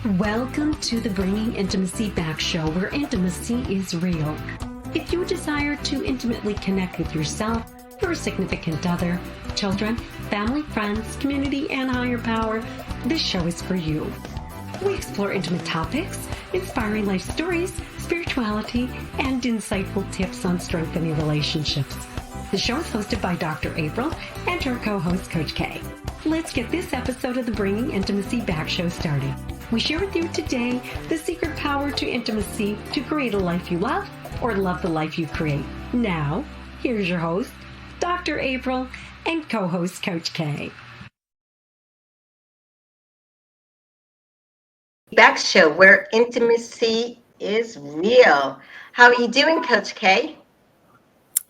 Welcome to the Bringing Intimacy Back show, where intimacy is real. If you desire to intimately connect with yourself, your significant other, children, family, friends, community, and higher power, this show is for you. We explore intimate topics, inspiring life stories, spirituality, and insightful tips on strengthening relationships. The show is hosted by Dr. April and her co-host, Coach K. Let's get this episode of the Bringing Intimacy Back show started. We share with you today the secret power to intimacy to create a life you love or love the life you create. Now, here's your host, Dr. April, and co-host Coach K. Back show where intimacy is real. How are you doing, Coach K?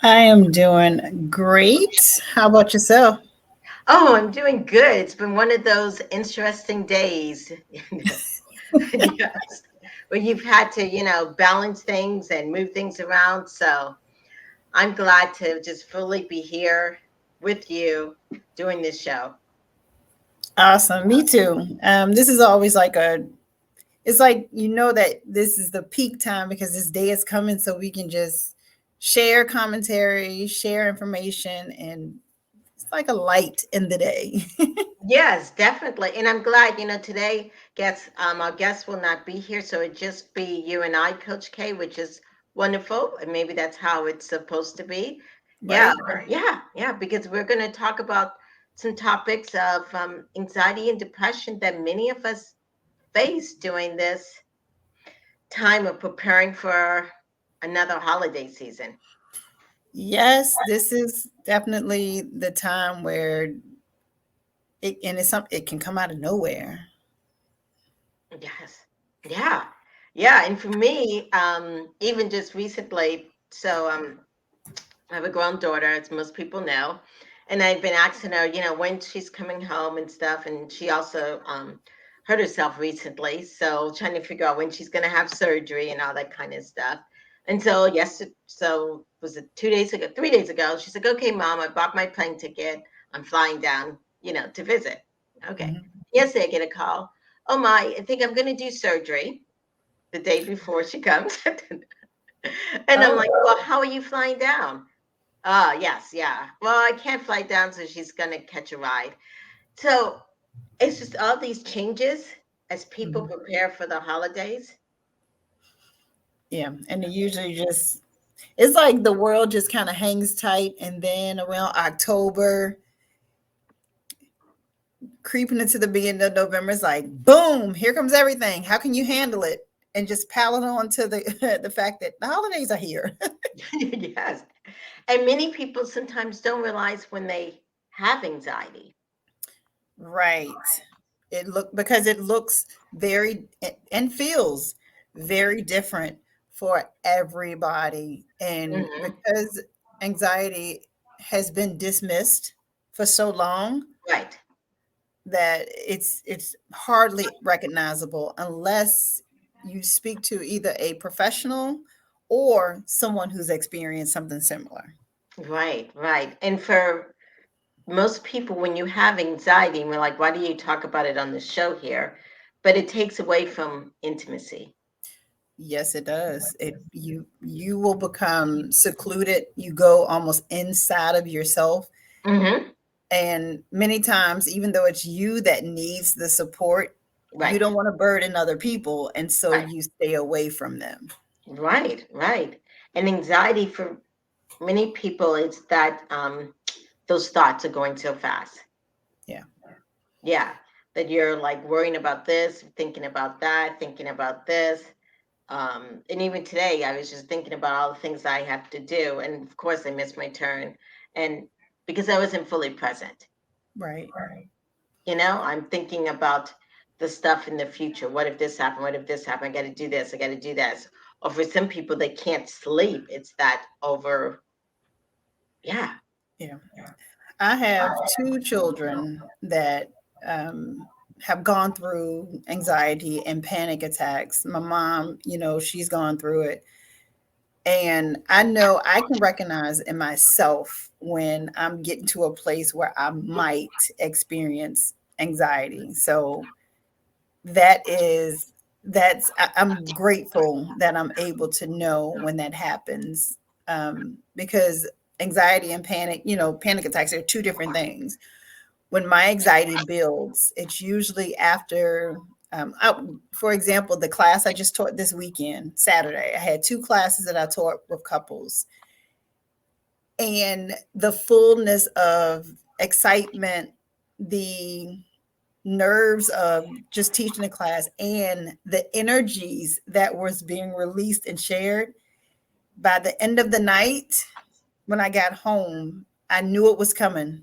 I am doing great. How about yourself? Oh, I'm doing good. It's been one of those interesting days. Yes, where you've had to, balance things and move things around. So I'm glad to just fully be here with you doing this show. Awesome. Me too. This is always it's like, that this is the peak time because this day is coming so we can just share commentary, share information, and it's like a light in the day. Yes, definitely. And I'm glad, today our guest will not be here. So it just be you and I, Coach K, which is wonderful. And maybe that's how it's supposed to be. Yeah, Right. yeah, because we're going to talk about some topics of anxiety and depression that many of us face during this time of preparing for another holiday season. Yes, this is definitely the time where it can come out of nowhere. Yes. Yeah. Yeah. And for me, even just recently, so I have a grown daughter, as most people know, and I've been asking her, when she's coming home and stuff. And she also hurt herself recently. So trying to figure out when she's going to have surgery and all that kind of stuff. And so, so was it 2 days ago, 3 days ago? She's like, okay, mom, I bought my plane ticket. I'm flying down, to visit. Okay. Mhm. Yesterday, I get a call. Oh, my, I think I'm going to do surgery the day before she comes. And I'm like, Oh, well, how are you flying down? Yes, yeah. Well, I can't fly down, so she's gonna catch a ride. So it's just all these changes as people mhm. prepare for the holidays. Yeah. And it usually it's like the world just kind of hangs tight. And then around October, creeping into the beginning of November, it's like, boom, here comes everything. How can you handle it? And just pile it on to the the fact that the holidays are here. Yes. And many people sometimes don't realize when they have anxiety. Right. Because it looks very and feels very different for everybody. And Hmm. because anxiety has been dismissed for so long, Right. that it's hardly recognizable unless you speak to either a professional or someone who's experienced something similar. Right. Right. And for most people, when you have anxiety, and we're like, why do you talk about it on the show here? But it takes away from intimacy. Yes, it does. You will become secluded. You go almost inside of yourself. Hmm. And many times, even though it's you that needs the support, you Right. don't want to burden other people. And so Right. you stay away from them. Right, right. And anxiety for many people, it's that those thoughts are going so fast. Yeah. Yeah, that you're like worrying about this, thinking about that, thinking about this. And even today, I was just thinking about all the things I have to do, and of course, I missed my turn, and because I wasn't fully present. Right. I'm thinking about the stuff in the future. What if this happened? What if this happened? I got to do this. I got to do this. Or for some people, they can't sleep. It's that over. Yeah. Yeah. I have two children that um, have gone through anxiety and panic attacks. My mom, she's gone through it. And I know I can recognize in myself when I'm getting to a place where I might experience anxiety. So I'm grateful that I'm able to know when that happens, because anxiety and panic, panic attacks are two different things. When my anxiety builds, it's usually after, for example, the class I just taught this weekend, Saturday, I had 2 classes that I taught with couples, and the fullness of excitement, the nerves of just teaching a class, and the energies that was being released and shared. By the end of the night, when I got home, I knew it was coming.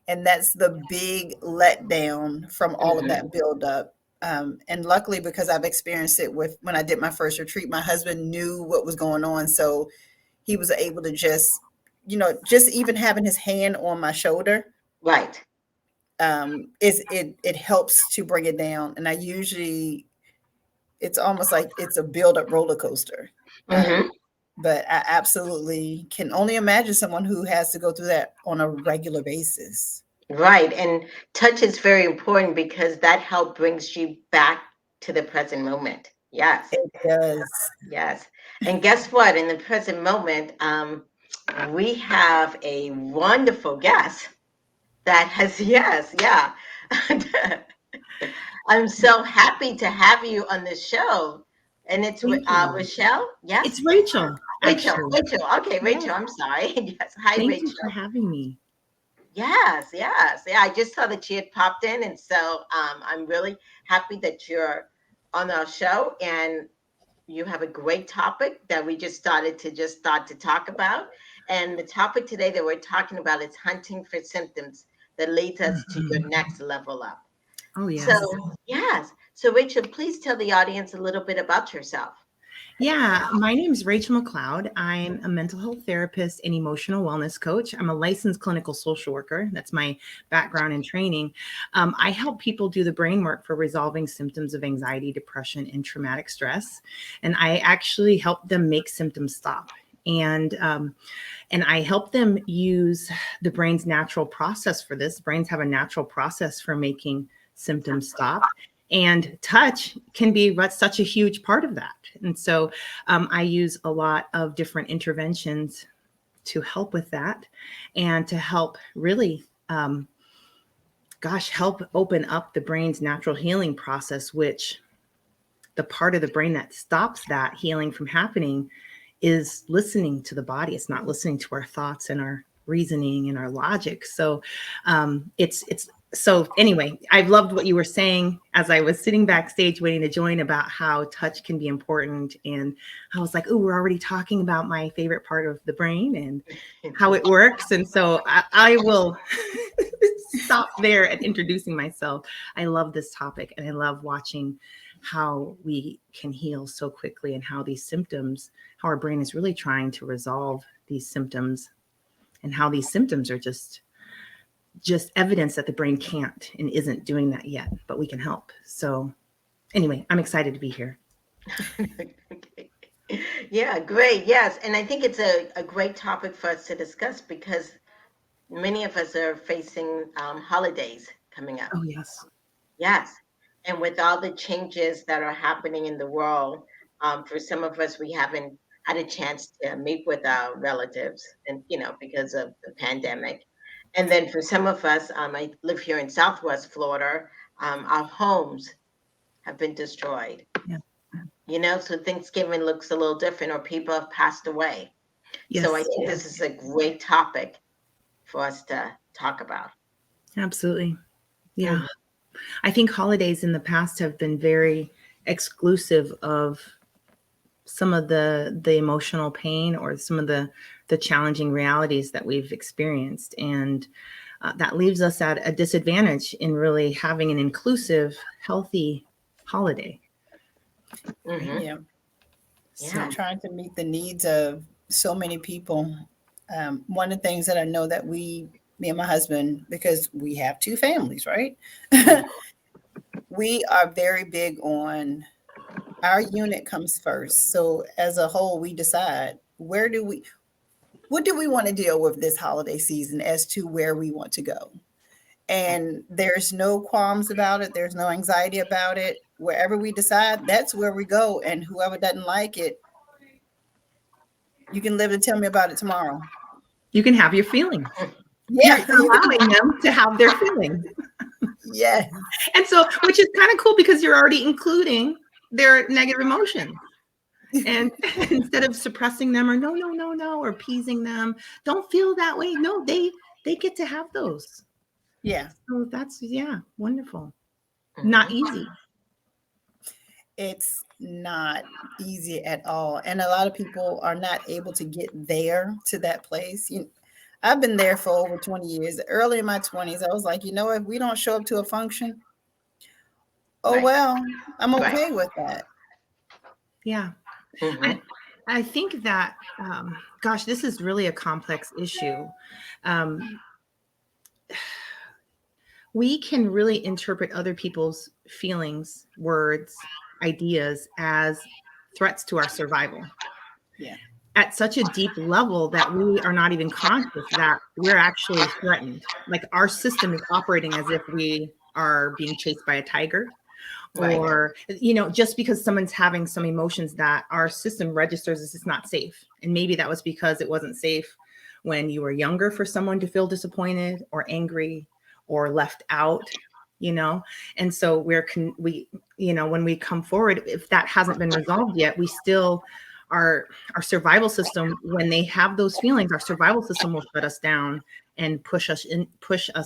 And that's the big letdown from all of that buildup. And luckily, because I've experienced it with when I did my first retreat, my husband knew what was going on. So he was able to just even having his hand on my shoulder, Right. it helps to bring it down. And it's almost like it's a build-up roller coaster. But I absolutely can only imagine someone who has to go through that on a regular basis. Right. And touch is very important because that help brings you back to the present moment. Yes. It does. Yes. And guess what? In the present moment, we have a wonderful guest that has, yes, yeah. I'm so happy to have you on the show. And it's Rachelle. Yes. It's Rachel. Rachel. Actually. Rachel. Okay, Rachel. Yes. I'm sorry. Yes. Hi, Thank Rachel. you for having me. Yes, yes. Yeah, I just saw that she had popped in. And so I'm really happy that you're on our show. And you have a great topic that we just started to start to talk about. And the topic today that we're talking about is hunting for symptoms that leads us to your next level up. Oh, yes. So, yes. So, Rachel, please tell the audience a little bit about yourself. Yeah, my name is Rachel McCloud. I'm a mental health therapist and emotional wellness coach. I'm a licensed clinical social worker. That's my background and training. I help people do the brain work for resolving symptoms of anxiety, depression, and traumatic stress. And I actually help them make symptoms stop. And I help them use the brain's natural process for this. Brains have a natural process for making symptoms stop. And touch can be such a huge part of that. And so I use a lot of different interventions to help with that and to help really, help open up the brain's natural healing process, which the part of the brain that stops that healing from happening is listening to the body. It's not listening to our thoughts and our reasoning and our logic. So so anyway, I've loved what you were saying as I was sitting backstage waiting to join about how touch can be important. And I was like, oh, we're already talking about my favorite part of the brain and how it works. And so I will stop there at introducing myself. I love this topic and I love watching how we can heal so quickly and how these symptoms, how our brain is really trying to resolve these symptoms and how these symptoms are just evidence that the brain can't and isn't doing that yet, but we can help. So anyway, I'm excited to be here. Yeah, great. Yes. And I think it's a great topic for us to discuss because many of us are facing holidays coming up. Oh, yes. Yes. And with all the changes that are happening in the world, for some of us, we haven't had a chance to meet with our relatives and, because of the pandemic. And then for some of us, I live here in Southwest Florida, our homes have been destroyed. Yeah. So Thanksgiving looks a little different or people have passed away. Yes. So I think this is a great topic for us to talk about. Absolutely. Yeah. I think holidays in the past have been very exclusive of some of the emotional pain or some of the challenging realities that we've experienced. And that leaves us at a disadvantage in really having an inclusive, healthy holiday. Yeah. So trying to meet the needs of so many people. One of the things that I know that me and my husband, because we have 2 families, right? We are very big on our unit comes first. So as a whole, we decide what do we want to deal with this holiday season as to where we want to go. And there's no qualms about it. There's no anxiety about it. Wherever we decide, that's where we go. And whoever doesn't like it, you can live and tell me about it tomorrow. You can have your feelings. Yeah. You're allowing them to have their feelings. Yeah. And so, which is kind of cool because you're already including their negative emotions. And instead of suppressing them or no, or appeasing them, don't feel that way. No, they get to have those. Yeah. So that's, wonderful. Not easy. It's not easy at all. And a lot of people are not able to get there to that place. I've been there for over 20 years. Early in my 20s, I was like, if we don't show up to a function, well, I'm okay with that. Yeah. I think that, gosh, this is really a complex issue. We can really interpret other people's feelings, words, ideas as threats to our survival. Yeah. At such a deep level that we are not even conscious that we're actually threatened. Like our system is operating as if we are being chased by a tiger. Or, just because someone's having some emotions that our system registers as it's not safe. And maybe that was because it wasn't safe when you were younger for someone to feel disappointed or angry or left out, And so when we come forward, if that hasn't been resolved yet, we still our survival system, when they have those feelings, our survival system will shut us down and push us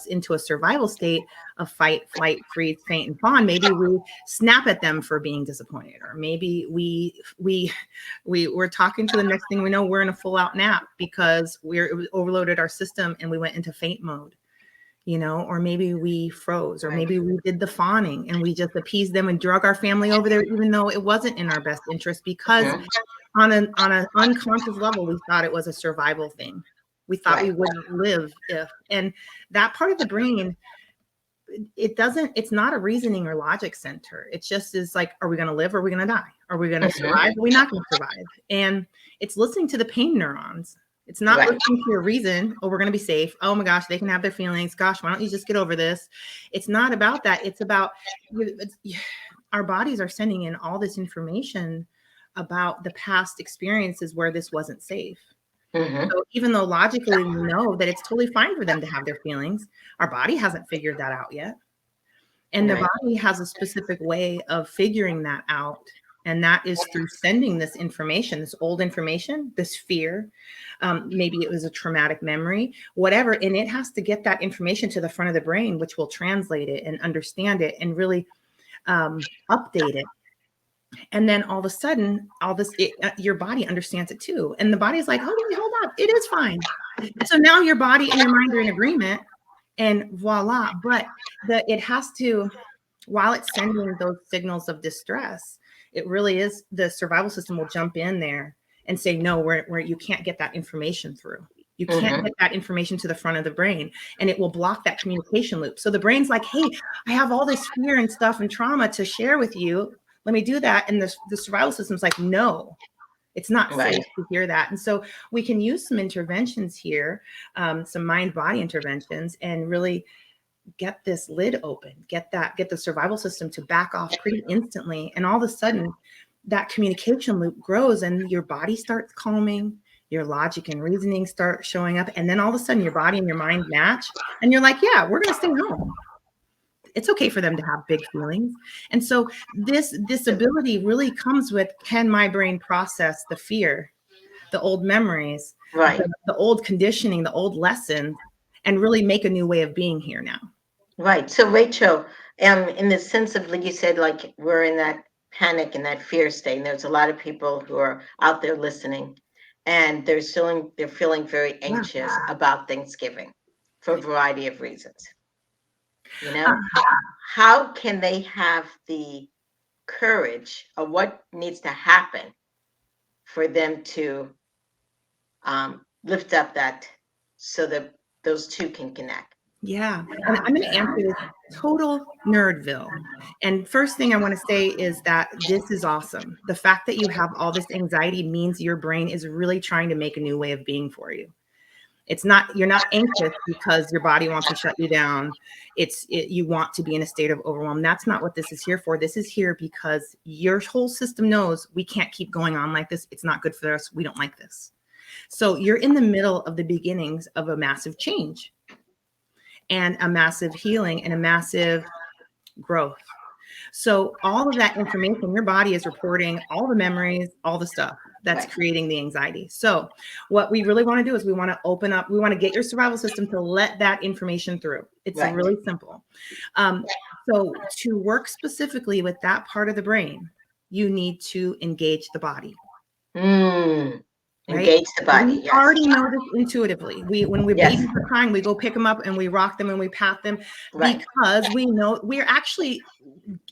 into a survival state of fight, flight, freeze, faint, and fawn. Maybe we snap at them for being disappointed, or maybe we're talking to the next thing we know, we're in a full out nap because it overloaded our system and we went into faint mode. Or maybe we froze, or maybe we did the fawning and we just appeased them and drug our family over there, even though it wasn't in our best interest, because on an unconscious level, we thought it was a survival thing. We thought we wouldn't live and that part of the brain, it's not a reasoning or logic center. It just is like, are we going to live? Or are we going to die? Are we going to survive? Are we not going to survive? And it's listening to the pain neurons. It's not listening to a reason. Oh, we're going to be safe. Oh my gosh, they can have their feelings. Gosh, why don't you just get over this? It's not about that. It's about our bodies are sending in all this information about the past experiences where this wasn't safe. So even though logically we know that it's totally fine for them to have their feelings, our body hasn't figured that out yet. And the body has a specific way of figuring that out. And that is through sending this information, this old information, this fear. Maybe it was a traumatic memory, whatever. And it has to get that information to the front of the brain, which will translate it and understand it and really update it. And then all of a sudden, your body understands it too. And the body's like, oh, hold up, it is fine. So now your body and your mind are in agreement and voila. But it has to, while it's sending those signals of distress, it really is, the survival system will jump in there and say, no, where you can't get that information through. You can't get that information to the front of the brain, and it will block that communication loop. So the brain's like, hey, I have all this fear and stuff and trauma to share with you. Let me do that. And the survival system's like, no, it's not safe to hear that. And so we can use some interventions here, some mind-body interventions, and really get this lid open, get the survival system to back off pretty instantly. And all of a sudden that communication loop grows and your body starts calming, your logic and reasoning start showing up. And then all of a sudden your body and your mind match and you're like, yeah, we're going to stay home. It's okay for them to have big feelings. And so this ability really comes with, can my brain process the fear, the old memories, the old conditioning, the old lessons, and really make a new way of being here now. Right. So Rachel, in the sense of, like you said, like we're in that panic and that fear state, and there's a lot of people who are out there listening, and they're feeling very anxious about Thanksgiving for a variety of reasons. How can they have the courage, or what needs to happen for them to lift up that, so that those two can connect? Yeah. And I'm going to answer this total nerdville. And first thing I want to say is that this is awesome. The fact that you have all this anxiety means your brain is really trying to make a new way of being for you. It's not, you're not anxious because your body wants to shut you down. You want to be in a state of overwhelm. That's not what this is here for. This is here because your whole system knows we can't keep going on like this. It's not good for us. We don't like this. So you're in the middle of the beginnings of a massive change and a massive healing and a massive growth. So all of that information, your body is reporting all the memories, all the stuff that's creating the anxiety. So what we really want to do is we want to open up, we want to get your survival system to let that information through. It's really simple. So to work specifically with that part of the brain, you need to engage the body. Right? Engage the body. We already know this intuitively. When we're babies are crying, we go pick them up and we rock them and we pat them because we know we're actually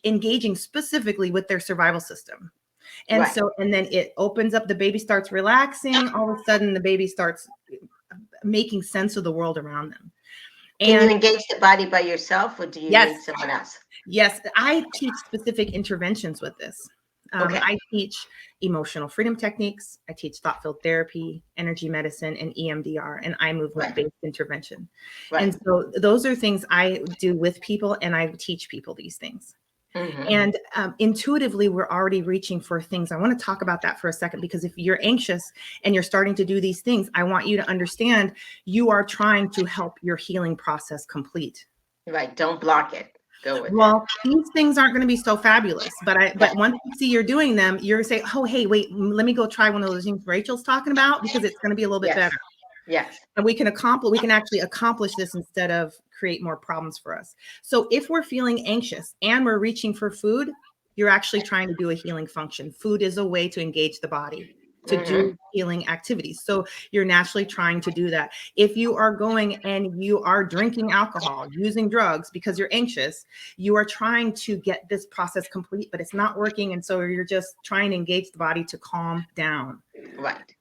engaging specifically with their survival system. And so, and then it opens up, the baby starts relaxing. All of a sudden, the baby starts making sense of the world around them. And can you engage the body by yourself, or do you need someone else? Yes, I teach specific interventions with this. I teach emotional freedom techniques. I teach thought field therapy, energy medicine, and EMDR, and eye movement-based intervention. And so those are things I do with people, and I teach people these things. And intuitively, we're already reaching for things. I want to talk about that for a second, because if you're anxious and you're starting to do these things, I want you to understand you are trying to help your healing process complete. Right. Don't block it. Go with it. These things aren't going to be so fabulous, but once you see you're doing them, you're going to say, oh, hey, wait, let me go try one of those things Rachel's talking about, because it's going to be a little bit better. Yes. And we can actually accomplish this instead of create more problems for us. So if we're feeling anxious and we're reaching for food, you're actually trying to do a healing function. Food is a way to engage the body to do healing activities. So you're naturally trying to do that. If you are going and you are drinking alcohol, using drugs because you're anxious, you are trying to get this process complete, but it's not working. And so you're just trying to engage the body to calm down. Right.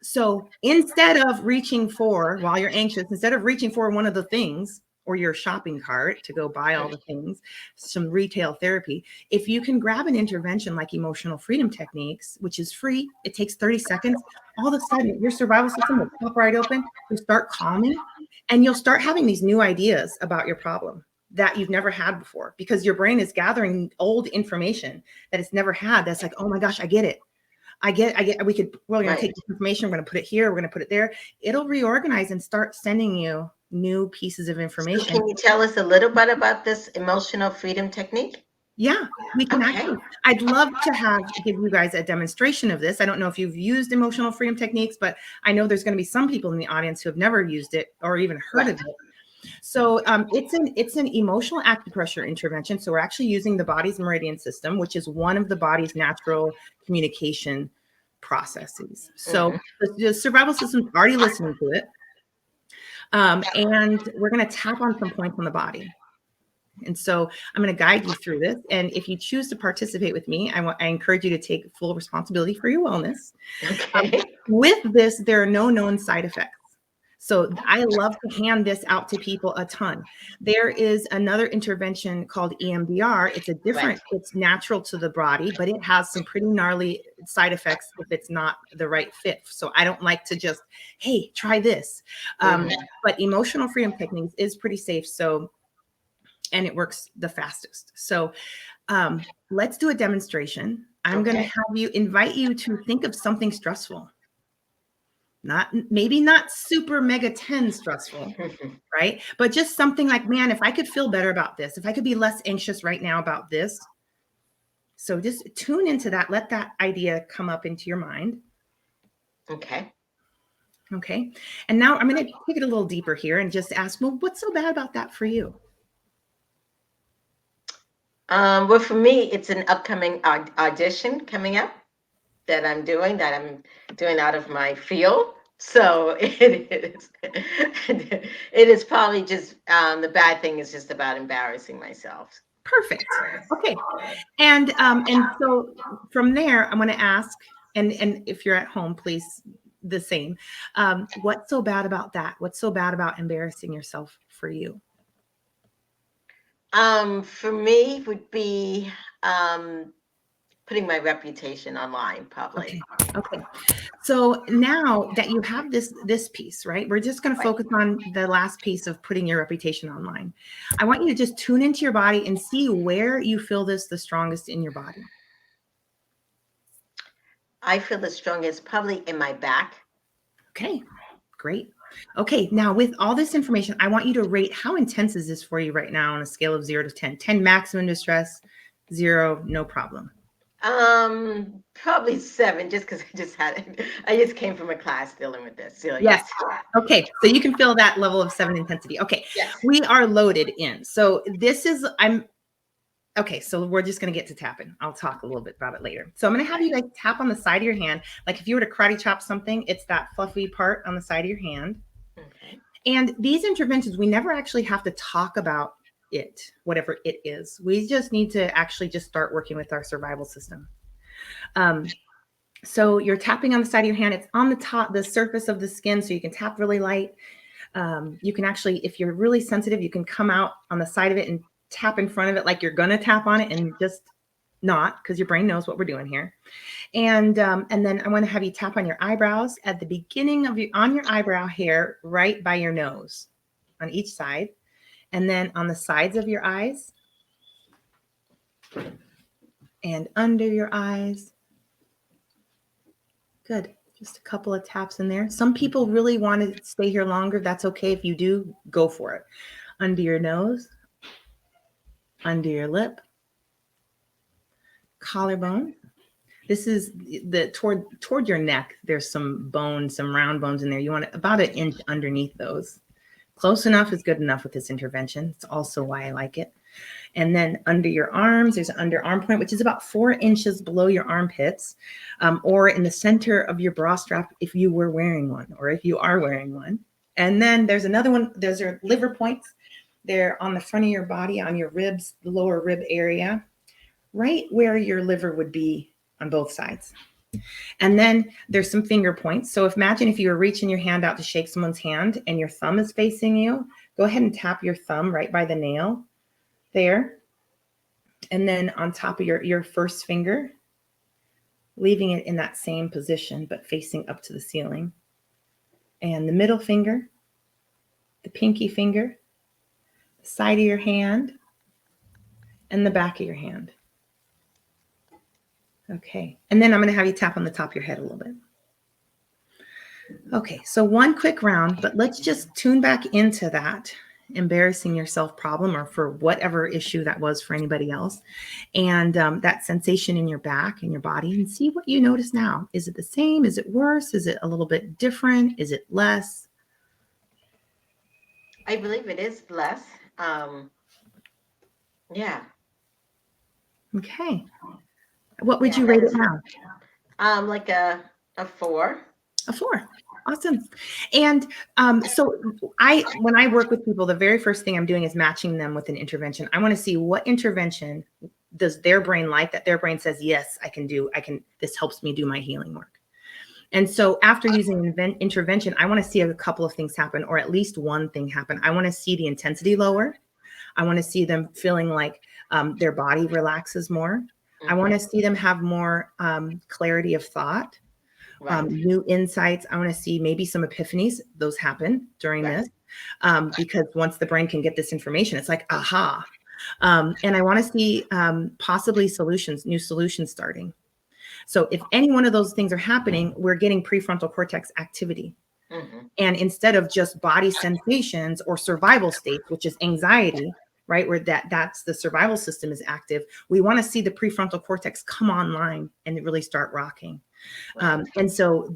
So instead of reaching for, while you're anxious, instead of reaching for one of the things or your shopping cart to go buy all the things, some retail therapy, if you can grab an intervention like emotional freedom techniques, which is free, it takes 30 seconds, all of a sudden your survival system will pop right open, you start calming, and you'll start having these new ideas about your problem that you've never had before, because your brain is gathering old information that it's never had. That's like, oh my gosh, I get it. We're going to take this information, we're going to put it here, we're going to put it there. It'll reorganize and start sending you new pieces of information. So can you tell us a little bit about this emotional freedom technique? Yeah, we can actually. I'd love to give you guys a demonstration of this. I don't know if you've used emotional freedom techniques, but I know there's going to be some people in the audience who have never used it or even heard of it. So it's an emotional acupressure intervention. So we're actually using the body's meridian system, which is one of the body's natural communication processes. So the survival system is already listening to it. And we're going to tap on some points on the body. And so I'm going to guide you through this. And if you choose to participate with me, I encourage you to take full responsibility for your wellness. With this, there are no known side effects. So I love to hand this out to people a ton. There is another intervention called EMDR. It's it's natural to the body, but it has some pretty gnarly side effects if it's not the right fit. So I don't like to just, hey, try this. But emotional freedom techniques is pretty safe. So, and it works the fastest. So let's do a demonstration. I'm going to invite you to think of something stressful. Maybe not super mega 10 stressful, right? But just something like, man, if I could feel better about this, if I could be less anxious right now about this. So just tune into that. Let that idea come up into your mind. Okay. And now I'm going to take it a little deeper here and just ask, well, what's so bad about that for you? Well, for me, it's an upcoming audition coming up that I'm doing out of my field. So it is probably just the bad thing is just about embarrassing myself. Perfect. Okay. And so from there, I'm going to ask, and if you're at home, please the same. What's so bad about that? What's so bad about embarrassing yourself for you? For me would be putting my reputation online, probably. Okay. So now that you have this piece, right? We're just going to focus on the last piece of putting your reputation online. I want you to just tune into your body and see where you feel this the strongest in your body. I feel the strongest probably in my back. Okay, great. Okay, now with all this information, I want you to rate how intense is this for you right now on a scale of 0 to 10. 10 maximum distress, 0 no problem. Probably 7, just because I just came from a class dealing with this. So Yes. Okay, so you can feel that level of 7 intensity. Okay, yes. We are loaded in. So this is, okay, so we're just going to get to tapping. I'll talk a little bit about it later. So I'm going to have you like tap on the side of your hand. Like if you were to karate chop something, it's that fluffy part on the side of your hand. Okay. And these interventions, we never actually have to talk about it, whatever it is. We just need to actually just start working with our survival system. So you're tapping on the side of your hand. It's on the top, the surface of the skin, so you can tap really light. You can actually, if you're really sensitive, you can come out on the side of it and tap in front of it like you're going to tap on it and just not, because your brain knows what we're doing here. And then I want to have you tap on your eyebrows at the beginning of on your eyebrow hair, right by your nose on each side. And then on the sides of your eyes and under your eyes. Good. Just a couple of taps in there. Some people really want to stay here longer. That's okay. If you do, go for it. Under your nose, under your lip, collarbone. This is toward your neck. There's some bones, some round bones in there. You want about an inch underneath those. Close enough is good enough with this intervention. It's also why I like it. And then under your arms, there's an underarm point, which is about 4 inches below your armpits, or in the center of your bra strap if you were wearing one, or if you are wearing one. And then there's another one. Those are liver points. They're on the front of your body, on your ribs, the lower rib area, right where your liver would be on both sides. And then there's some finger points. So imagine if you were reaching your hand out to shake someone's hand and your thumb is facing you, go ahead and tap your thumb right by the nail there. And then on top of your first finger, leaving it in that same position, but facing up to the ceiling. And the middle finger, the pinky finger, the side of your hand, and the back of your hand. Okay, and then I'm going to have you tap on the top of your head a little bit. Okay, so one quick round, but let's just tune back into that embarrassing yourself problem, or for whatever issue that was for anybody else, and that sensation in your back and your body, and see what you notice now. Is it the same? Is it worse? Is it a little bit different? Is it less? I believe it is less. Yeah. Okay. What would you rate it now? Like a 4. A 4. Awesome. And so when I work with people, the very first thing I'm doing is matching them with an intervention. I want to see what intervention does their brain like, that their brain says, yes, I can, this helps me do my healing work. And so after using intervention, I want to see a couple of things happen, or at least one thing happen. I want to see the intensity lower. I want to see them feeling like their body relaxes more. I want to see them have more clarity of thought, new insights. I want to see maybe some epiphanies. Those happen during this because once the brain can get this information, it's like, aha. And I want to see possibly new solutions starting. So if any one of those things are happening, we're getting prefrontal cortex activity. And instead of just body sensations or survival states, which is anxiety, right, where that's the survival system is active, we want to see the prefrontal cortex come online and really start rocking. And so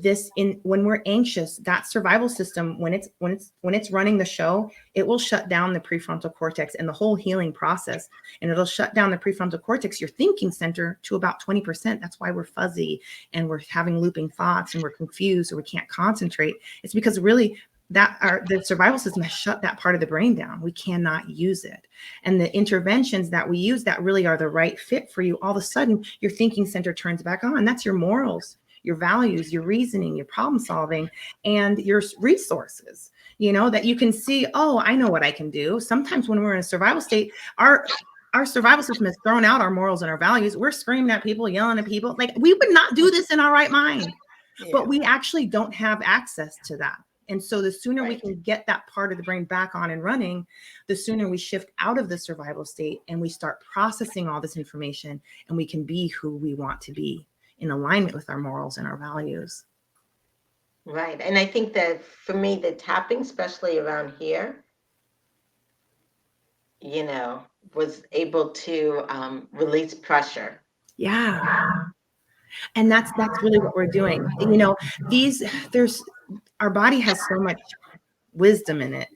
when we're anxious, that survival system, when it's running the show, it will shut down the prefrontal cortex and the whole healing process. And it'll shut down the prefrontal cortex, your thinking center, to about 20%. That's why we're fuzzy and we're having looping thoughts and we're confused or we can't concentrate. It's because really the survival system has shut that part of the brain down. We cannot use it. And the interventions that we use that really are the right fit for you, all of a sudden your thinking center turns back on. That's your morals, your values, your reasoning, your problem solving, and your resources, that you can see, oh, I know what I can do. Sometimes when we're in a survival state, our our survival system has thrown out our morals and our values. We're screaming at people, yelling at people. Like, we would not do this in our right mind, but we actually don't have access to that. And so the sooner we can get that part of the brain back on and running, the sooner we shift out of the survival state and we start processing all this information, and we can be who we want to be in alignment with our morals and our values. Right. And I think that for me, the tapping, especially around here, was able to release pressure. Yeah. And that's really what we're doing. Our body has so much wisdom in it,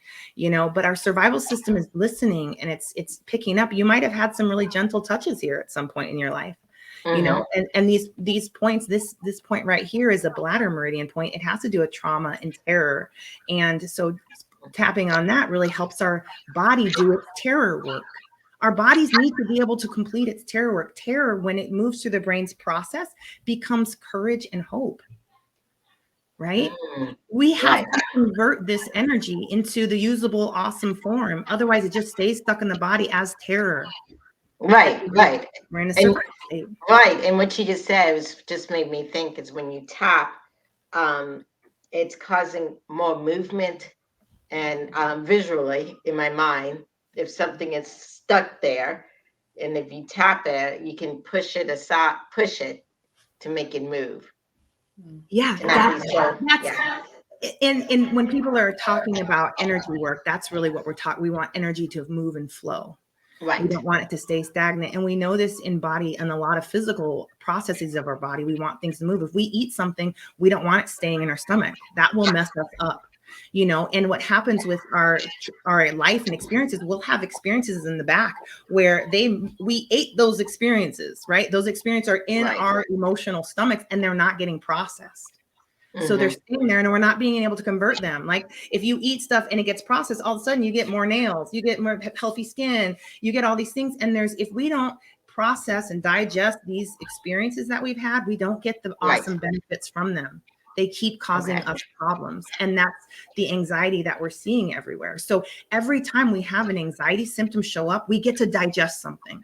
but our survival system is listening, and it's picking up. You might have had some really gentle touches here at some point in your life, and these points, this point right here is a bladder meridian point. It has to do with trauma and terror. And so tapping on that really helps our body do its terror work. Our bodies need to be able to complete its terror work. Terror, when it moves through the brain's process, becomes courage and hope, right? We have to convert this energy into the usable, awesome form. Otherwise, it just stays stuck in the body as terror. Right. We're in a survival state. Right. And what you just said just made me think is when you tap, it's causing more movement and visually in my mind, if something is stuck there, and if you tap it, you can push it aside, push it to make it move. Yeah. And when people are talking about energy work, that's really what we're talking. We want energy to move and flow. Right. We don't want it to stay stagnant. And we know this in body and a lot of physical processes of our body. We want things to move. If we eat something, we don't want it staying in our stomach. That will mess us up. And what happens with our life and experiences, we'll have experiences in the back where we ate those experiences, right? Those experiences are in our emotional stomachs, and they're not getting processed. So they're staying there, and we're not being able to convert them. Like, if you eat stuff and it gets processed, all of a sudden you get more nails, you get more healthy skin, you get all these things. And if we don't process and digest these experiences that we've had, we don't get the awesome benefits from them. They keep causing us problems. And that's the anxiety that we're seeing everywhere. So every time we have an anxiety symptom show up, we get to digest something.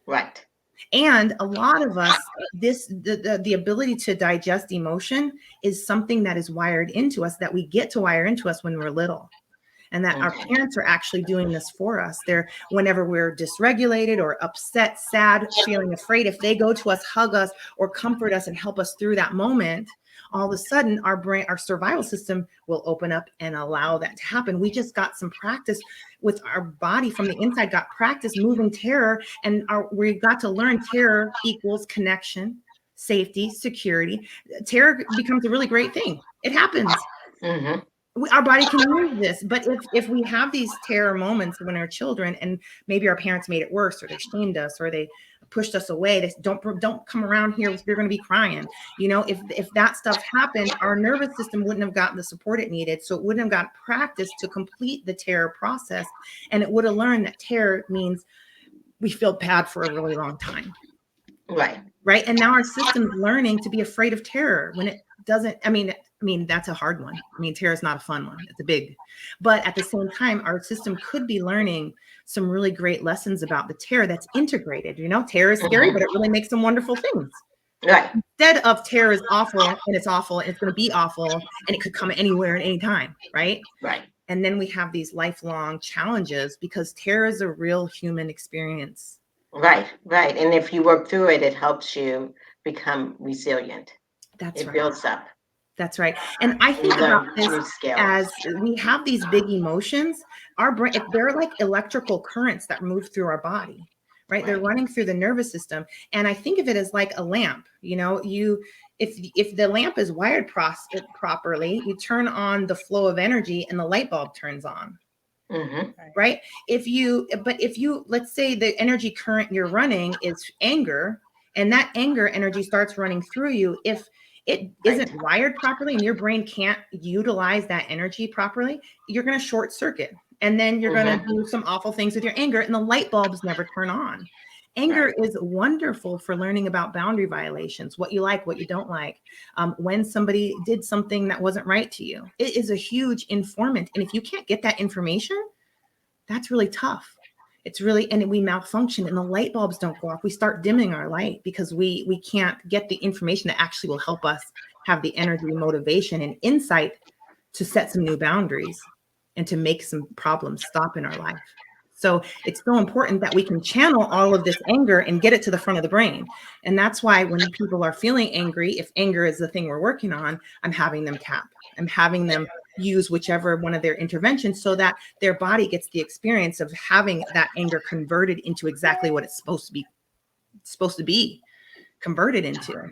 Right. And a lot of us, the ability to digest emotion is something that is wired into us, that we get to wire into us when we're little. And that our parents are actually doing this for us. Whenever we're dysregulated or upset, sad, feeling afraid, if they go to us, hug us, or comfort us and help us through that moment, all of a sudden our survival system will open up and allow that to happen. We just got some practice with our body from the inside, got practice moving terror. And we got to learn terror equals connection, safety, security. Terror becomes a really great thing. It happens. Our body can use this. But if we have these terror moments when we're children, and maybe our parents made it worse, or they shamed us, or they pushed us away, they don't come around here, you're going to be crying. If that stuff happened, our nervous system wouldn't have gotten the support it needed. So it wouldn't have got practice to complete the terror process. And it would have learned that terror means we feel bad for a really long time. Right. And now our system's learning to be afraid of terror when it doesn't. I mean, that's a hard one. Terror is not a fun one. It's a big, but at the same time, our system could be learning some really great lessons about the terror that's integrated. Terror is scary, but it really makes some wonderful things. Right. Instead of terror is awful, and it's awful, and it's going to be awful, and it could come anywhere at any time. Right. Right. And then we have these lifelong challenges because terror is a real human experience. Right. And if you work through it, it helps you become resilient. That's right. It builds up. That's right. And I think about this as we have these big emotions. Our brain, they're like electrical currents that move through our body, right? They're running through the nervous system. And I think of it as like a lamp. If the lamp is wired properly, you turn on the flow of energy and the light bulb turns on. Right. If you, let's say the energy current you're running is anger, and that anger energy starts running through you. If it isn't wired properly and your brain can't utilize that energy properly, you're going to short circuit, and then you're going to do some awful things with your anger, and the light bulbs never turn on. Anger is wonderful for learning about boundary violations, what you like, what you don't like, when somebody did something that wasn't right to you. It is a huge informant. And if you can't get that information, that's really tough. It's really, and we malfunction and the light bulbs don't go off. We start dimming our light because we can't get the information that actually will help us have the energy, motivation, and insight to set some new boundaries and to make some problems stop in our life. So it's so important that we can channel all of this anger and get it to the front of the brain. And that's why when people are feeling angry, if anger is the thing we're working on, I'm having them tap. I'm having them use whichever one of their interventions so that their body gets the experience of having that anger converted into exactly what it's supposed to be converted into.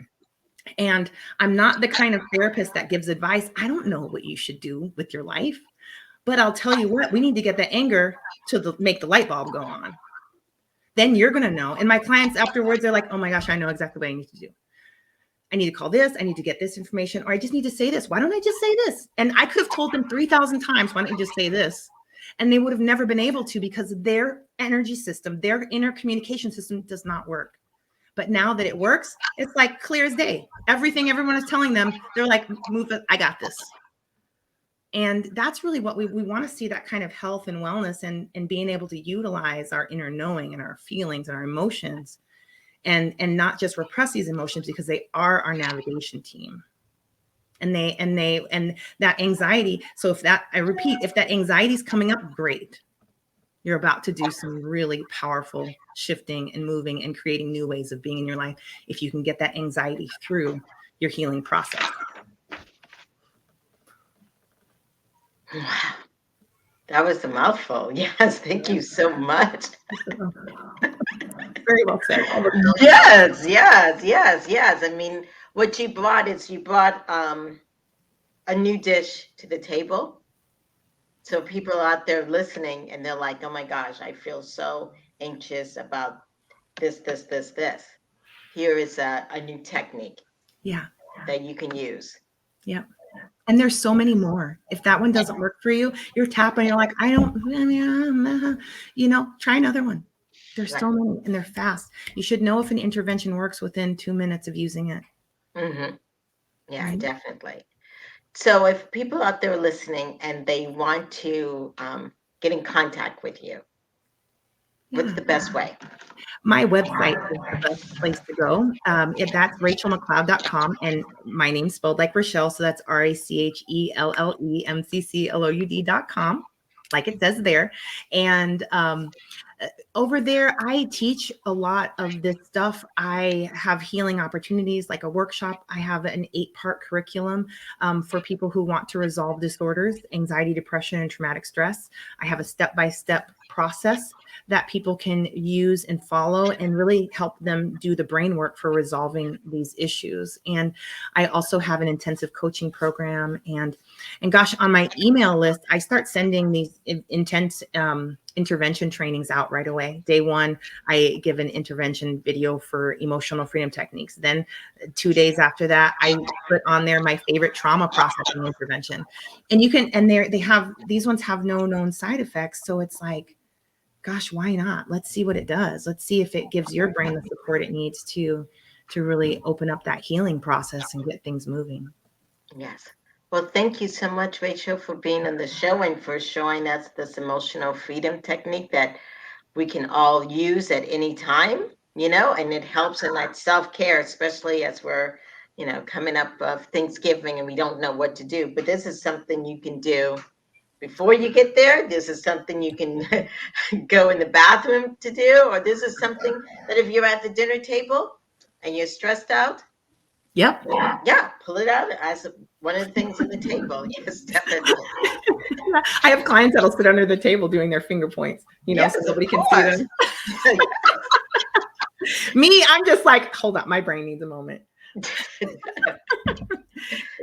And I'm not the kind of therapist that gives advice. I don't know what you should do with your life, but I'll tell you what, we need to get the anger to make the light bulb go on. Then you're going to know. And my clients afterwards are like, oh my gosh, I know exactly what I need to do. I need to call this. I need to get this information, or I just need to say this. Why don't I just say this? And I could have told them 3,000 times, why don't you just say this? And they would have never been able to because their energy system, their inner communication system does not work. But now that it works, it's like clear as day. Everything everyone is telling them, they're like, move it, I got this. And that's really what we want to see, that kind of health and wellness and being able to utilize our inner knowing and our feelings and our emotions and not just repress these emotions because they are our navigation team. And that anxiety. So if that anxiety is coming up, great. You're about to do some really powerful shifting and moving and creating new ways of being in your life if you can get that anxiety through your healing process. Wow. That was a mouthful. Yes, thank you so much. Very well said. Yes. I mean, what you brought is a new dish to the table. So people out there listening and they're like, oh my gosh, I feel so anxious about this. Here is a new technique. Yeah. That you can use. Yeah. And there's so many more. If that one doesn't work for you, you're tapping, you're like, try another one. There's so many and they're fast. You should know if an intervention works within 2 minutes of using it. Mm-hmm. Yeah, definitely. So if people out there listening and they want to get in contact with you, what's the best way? My website is the best place to go. That's RachelMcCloud.com, and my name's spelled like Rachelle, so that's RachelleMCCLOUD.com, like it says there. And over there, I teach a lot of this stuff. I have healing opportunities, like a workshop. I have an 8-part curriculum for people who want to resolve disorders, anxiety, depression, and traumatic stress. I have a step-by-step process that people can use and follow and really help them do the brain work for resolving these issues. And I also have an intensive coaching program. And gosh, on my email list, I start sending these intense intervention trainings out right away. Day 1, I give an intervention video for emotional freedom techniques. Then 2 days after that, I put on there my favorite trauma processing intervention. And these ones have no known side effects. So it's like, gosh, why not? Let's see what it does. Let's see if it gives your brain the support it needs to really open up that healing process and get things moving. Yes. Well, thank you so much, Rachel, for being on the show and for showing us this emotional freedom technique that we can all use at any time, and it helps in that self-care, especially as we're, coming up of Thanksgiving and we don't know what to do. But this is something you can do before you get there. This is something you can go in the bathroom to do, or this is something that if you're at the dinner table and you're stressed out, yep. Yeah, pull it out as one of the things on the table. Yes, definitely. I have clients that'll sit under the table doing their finger points, so nobody can see them. Me, I'm just like, hold up, my brain needs a moment.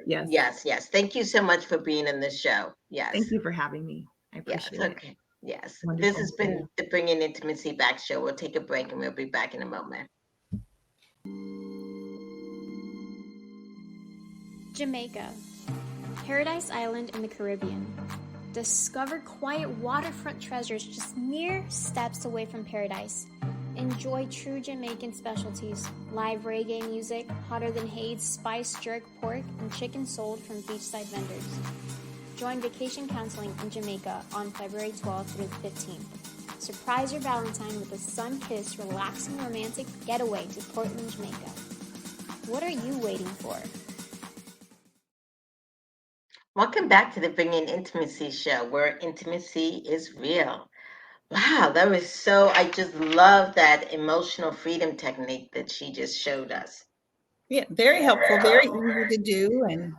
Yes. Thank you so much for being in this show. Yes. Thank you for having me. I appreciate it. Okay. Yes. Wonderful. This has been the Bringing Intimacy Back show. We'll take a break and we'll be back in a moment. Jamaica, Paradise Island in the Caribbean. Discover quiet waterfront treasures just mere steps away from paradise. Enjoy true Jamaican specialties, live reggae music, hotter than Hade's spiced jerk pork, and chicken sold from beachside vendors. Join vacation counseling in Jamaica on February 12th through 15th. Surprise your Valentine with a sun-kissed, relaxing romantic getaway to Portland, Jamaica. What are you waiting for? Welcome back to the Bringing Intimacy show, where intimacy is real. Wow, that was I just love that emotional freedom technique that she just showed us. Yeah, very helpful, very easy to do. And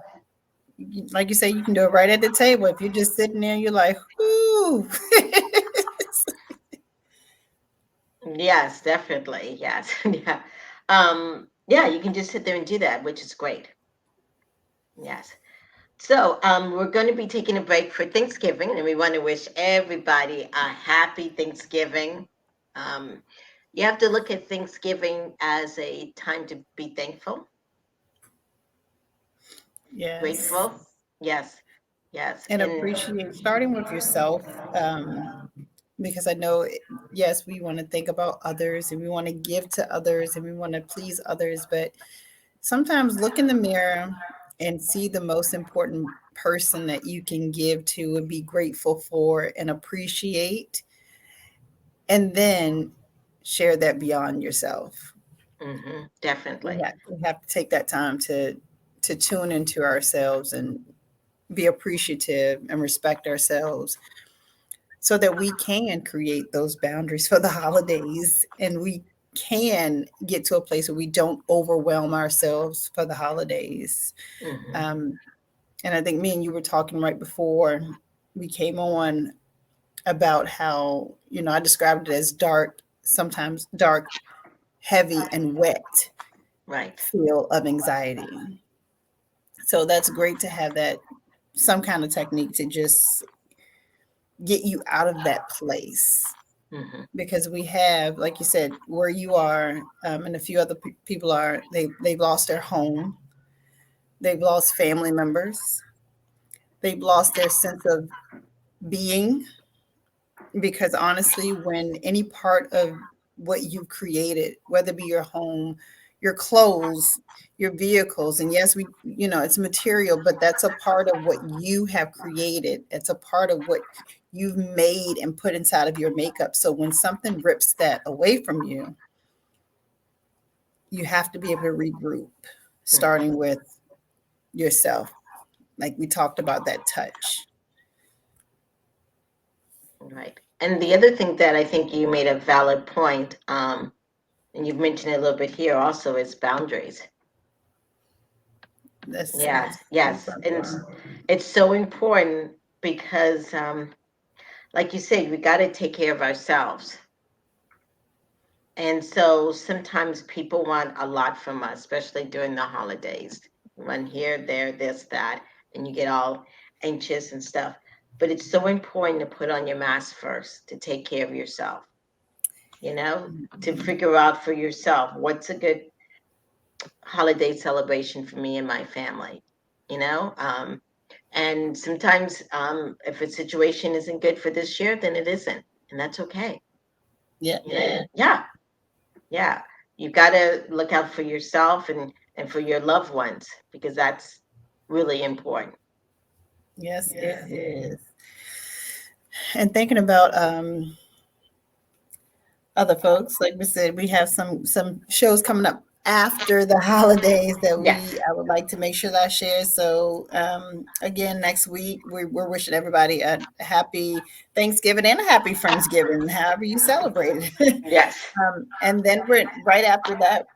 like you say, you can do it right at the table. If you're just sitting there, you're like, ooh. Yes, definitely. Yes. Yeah. Yeah, you can just sit there and do that, which is great. Yes. So we're going to be taking a break for Thanksgiving, and we want to wish everybody a happy Thanksgiving. You have to look at Thanksgiving as a time to be thankful, Yes. grateful. Yes. Yes. And appreciate starting with yourself. Because I know, yes, we want to think about others and we want to give to others and we want to please others, but sometimes look in the mirror and see the most important person that you can give to and be grateful for and appreciate, and then share that beyond yourself. Definitely. We have to take that time to tune into ourselves and be appreciative and respect ourselves so that we can create those boundaries for the holidays and we can get to a place where we don't overwhelm ourselves for the holidays. And I think me and you were talking right before we came on about how, I described it as dark, sometimes dark, heavy, and wet feel of anxiety. So that's great to have that, some kind of technique to just get you out of that place. Because we have, like you said, where you are, and a few other people are, they've lost their home, they've lost family members, they've lost their sense of being. Because honestly, when any part of what you've created, whether it be your home, your clothes, your vehicles, and yes, it's material, but that's a part of what you have created. It's a part of what you've made and put inside of your makeup. So when something rips that away from you, you have to be able to regroup, starting with yourself. Like we talked about that touch. Right. And the other thing that I think you made a valid point, and you've mentioned it a little bit here also, is boundaries. Yes. And it's so important because, like you said, we got to take care of ourselves. And so sometimes people want a lot from us, especially during the holidays. One here, there, this, that, and you get all anxious and stuff. But it's so important to put on your mask first, to take care of yourself, to figure out for yourself what's a good holiday celebration for me and my family, and sometimes if a situation isn't good for this year, then it isn't, and that's okay. Yeah. You got to look out for yourself and for your loved ones, because that's really important. Yes, it is. And thinking about other folks, like we said, we have some shows coming up after the holidays that I would like to make sure that I share. So again, next week we're wishing everybody a happy Thanksgiving and a happy Friendsgiving, however you celebrate it. Yes. And then we're right after that.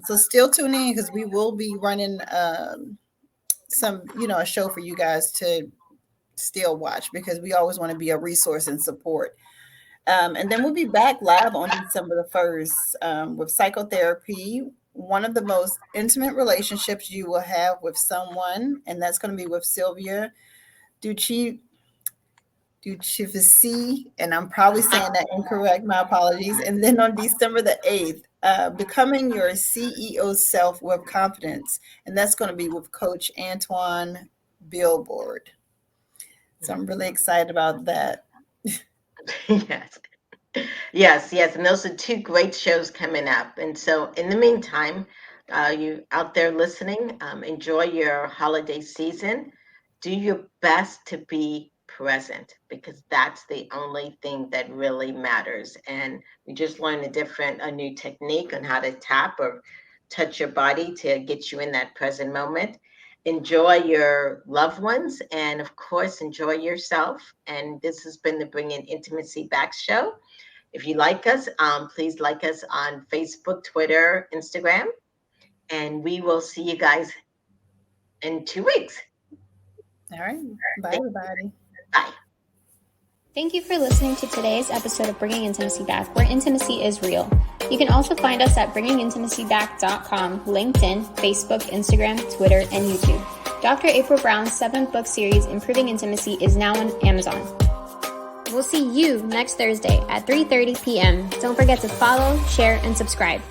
So still tune in, because we will be running some, a show for you guys to still watch, because we always want to be a resource and support. And then we'll be back live on December the 1st with psychotherapy, one of the most intimate relationships you will have with someone. And that's going to be with Sylvia Ducci, and I'm probably saying that incorrect. My apologies. And then on December the 8th, Becoming Your CEO Self with Confidence. And that's going to be with Coach Antoine Billboard. So I'm really excited about that. Yes. And those are two great shows coming up. And so in the meantime, you out there listening, enjoy your holiday season. Do your best to be present, because that's the only thing that really matters. And we just learned a new technique on how to tap or touch your body to get you in that present moment. Enjoy your loved ones, and of course, enjoy yourself. And this has been the Bringing Intimacy Back show. If you like us, please like us on Facebook, Twitter, Instagram, and we will see you guys in 2 weeks. All right. Bye, everybody. Bye. Thank you for listening to today's episode of Bringing Intimacy Back, where intimacy is real. You can also find us at bringingintimacyback.com, LinkedIn, Facebook, Instagram, Twitter, and YouTube. Dr. April Brown's 7-book series, Improving Intimacy, is now on Amazon. We'll see you next Thursday at 3:30 p.m. Don't forget to follow, share, and subscribe.